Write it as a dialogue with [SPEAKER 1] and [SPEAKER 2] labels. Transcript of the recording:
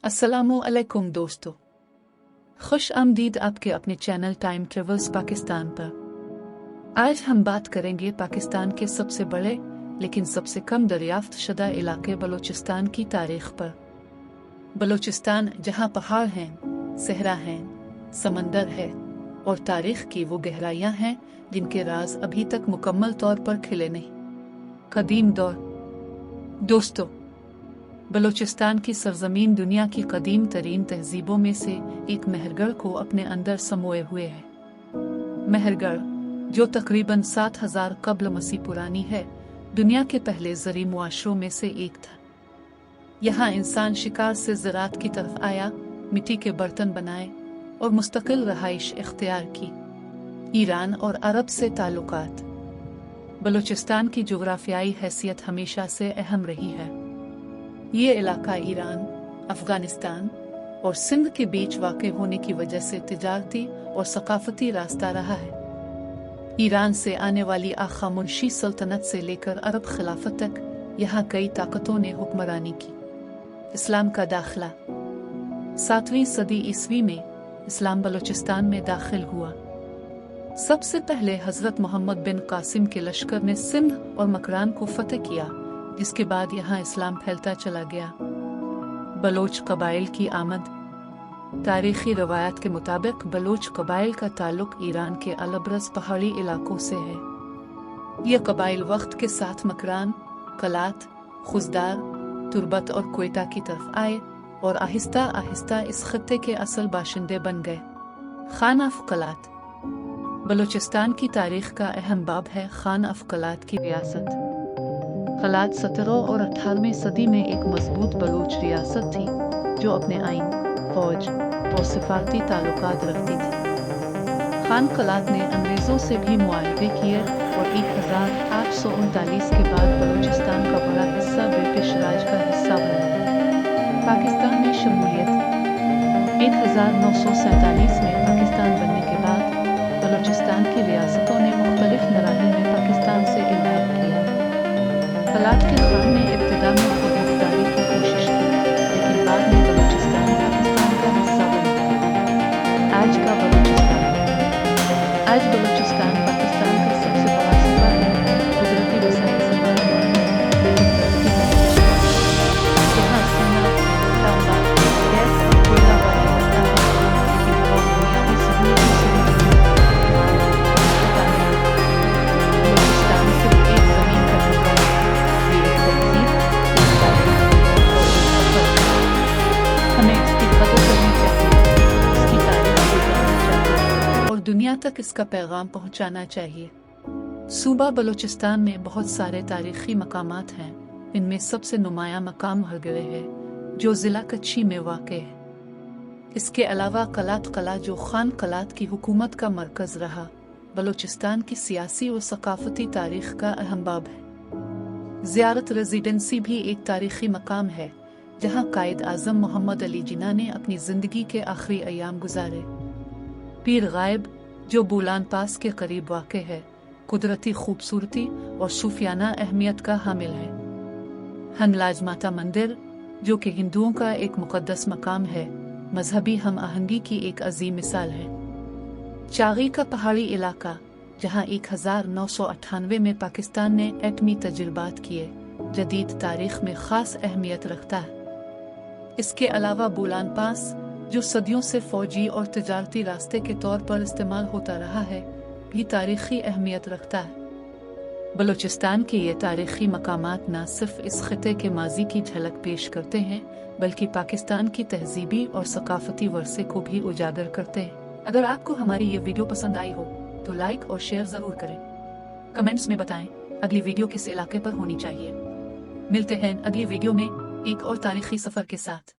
[SPEAKER 1] अस्सलामुअलैकुम दोस्तों, खुश आमदीद आपके अपने चैनल टाइम ट्रेवल्स पाकिस्तान पर। आज हम बात करेंगे पाकिस्तान के सबसे बड़े लेकिन सबसे कम दरियाफ्त शुदा इलाके बलूचिस्तान की तारीख पर। बलूचिस्तान जहां पहाड़ हैं, सहरा हैं, समंदर है और तारीख की वो गहराइयां हैं जिनके राज अभी तक मुकम्मल तौर पर खिले नहीं। कदीम दौर। दोस्तों, बलूचिस्तान की सरजमीन दुनिया की कदीम तरीन तहजीबों में से एक मेहरगढ़ को अपने अंदर समोए हुए है। मेहरगढ़, जो तकरीबन 7000 कब्ल मसीह पुरानी है, दुनिया के पहले ज़री मुआशरों में से एक था। यहाँ इंसान शिकार से ज़राअत की तरफ आया, मिट्टी के बर्तन बनाए और मुस्तकिल रहाइश इख्तियार की। ईरान और अरब से ताल्लुकात। बलूचिस्तान की जोग्राफियाई हैसियत हमेशा से अहम रही है। ये इलाका ईरान, अफगानिस्तान और सिंध के बीच वाक़ होने की वजह से तिजारती और सकाफती रास्ता रहा है। ईरान से आने वाली आखा मुंशी सल्तनत से लेकर अरब खिलाफत तक यहाँ कई ताकतों ने हुक्मरानी की। इस्लाम का दाखिला। 7वीं सदी ईस्वी में इस्लाम बलूचिस्तान में दाखिल हुआ। सबसे पहले हज़रत मोहम्मद बिन कासिम के लश्कर ने सिंध और मकरान को फतह किया, जिसके बाद यहाँ इस्लाम फैलता चला गया। बलोच कबाइल की आमद। तारीखी रवायत के मुताबिक बलोच कबाइल का ताल्लुक ईरान के अलबरस पहाड़ी इलाकों से है। ये कबाइल वक्त के साथ मकरान, कलात, खुजदार, तुर्बत और क्वेटा की तरफ आए और आहिस्ता आहिस्ता इस खत्ते के असल बाशिंदे बन गए। खान ऑफ कलात। बलूचिस्तान की तारीख का अहम बाब है खान ऑफ कलात की रियासत। कलात 17वीं और 18वीं सदी में एक मजबूत बलूच रियासत थी जो अपने आइन, फौज और सिफारती ताल्लुकात रखती थी। खान कलात ने अंग्रेज़ों से भी मुआहदे किए और 1839 के बाद बलूचिस्तान का बड़ा हिस्सा ब्रिटिश राज का हिस्सा बना। पाकिस्तान में शमूलियत। 1947 में पाकिस्तान बनने के बाद बलूचिस्तान की रियासतों ने मुख्तलिफ मराहिल में पाकिस्तान से इल्हाक किया। कलात के खान ने इब्तिदा में खुद मुख्तारी की कोशिश की, लेकिन बाद में बलूचिस्तान पाकिस्तान का हिस्सा बन गया। आज का बलूचिस्तान। आज बलूचिस्तान पाकिस्तान का सबसे बड़ा सूबा है। कुदरती वसाइल से भरा हुआ है, जहाँ सोना, तांबा, गैस और कोयला पाया जाता है, लेकिन हवा बुनियादी सहूलियतों से बलूचिस्तान सिर्फ एक जमीन का टुकड़ा है। हमें इसकी कदर करनी चाहिए, इसकी तारीफ करनी चाहिए और दुनिया तक इसका पैगाम पहुंचाना चाहिए। सूबा बलूचिस्तान में बहुत सारे तारीखी मकामात हैं। इनमें सबसे नुमाया मकाम हरगढ़ है, जो ज़िला कच्ची में वाक़ है। इसके अलावा कलात कला, जो खान कलात की हुकूमत का मरकज़ रहा, बलूचिस्तान की सियासी और सकाफती तारीख का अहम बाब है। ज़ियारत रेजिडेंसी भी एक तारीखी मकाम है, जहाँ कायद आज़म मोहम्मद अली जिन्ना ने अपनी ज़िंदगी के आखिरी अयाम गुजारे। पीर गायब, जो बूलान पास के करीब वाक़ है, कुदरती खूबसूरती और सूफियाना अहमियत का हामिल है। हनलाज माता मंदिर, जो कि हिंदुओं का एक मुक़द्दस मकाम है, मजहबी हम आहंगी की एक अजीम मिसाल है। चागी का पहाड़ी इलाका, जहाँ 1998 में पाकिस्तान ने एटमी तजुर्बात किए, जदीद तारीख में ख़ास अहमियत रखता है। इसके अलावा बूलान पास, जो सदियों से फ़ौजी और तिजारती रास्ते के तौर पर इस्तेमाल होता रहा है, भी तारीखी अहमियत रखता है। बलूचिस्तान के ये तारीखी मकामात न सिर्फ इस खिते के माजी की झलक पेश करते हैं, बल्कि पाकिस्तान की तहजीबी और सकाफती वर्से को भी उजागर करते हैं। अगर आपको हमारी ये वीडियो पसंद आई हो तो लाइक और शेयर जरूर करें। कमेंट्स में बताएं अगली वीडियो किस इलाके पर होनी चाहिए। मिलते हैं अगली वीडियो में एक और तारीखी सफर के साथ।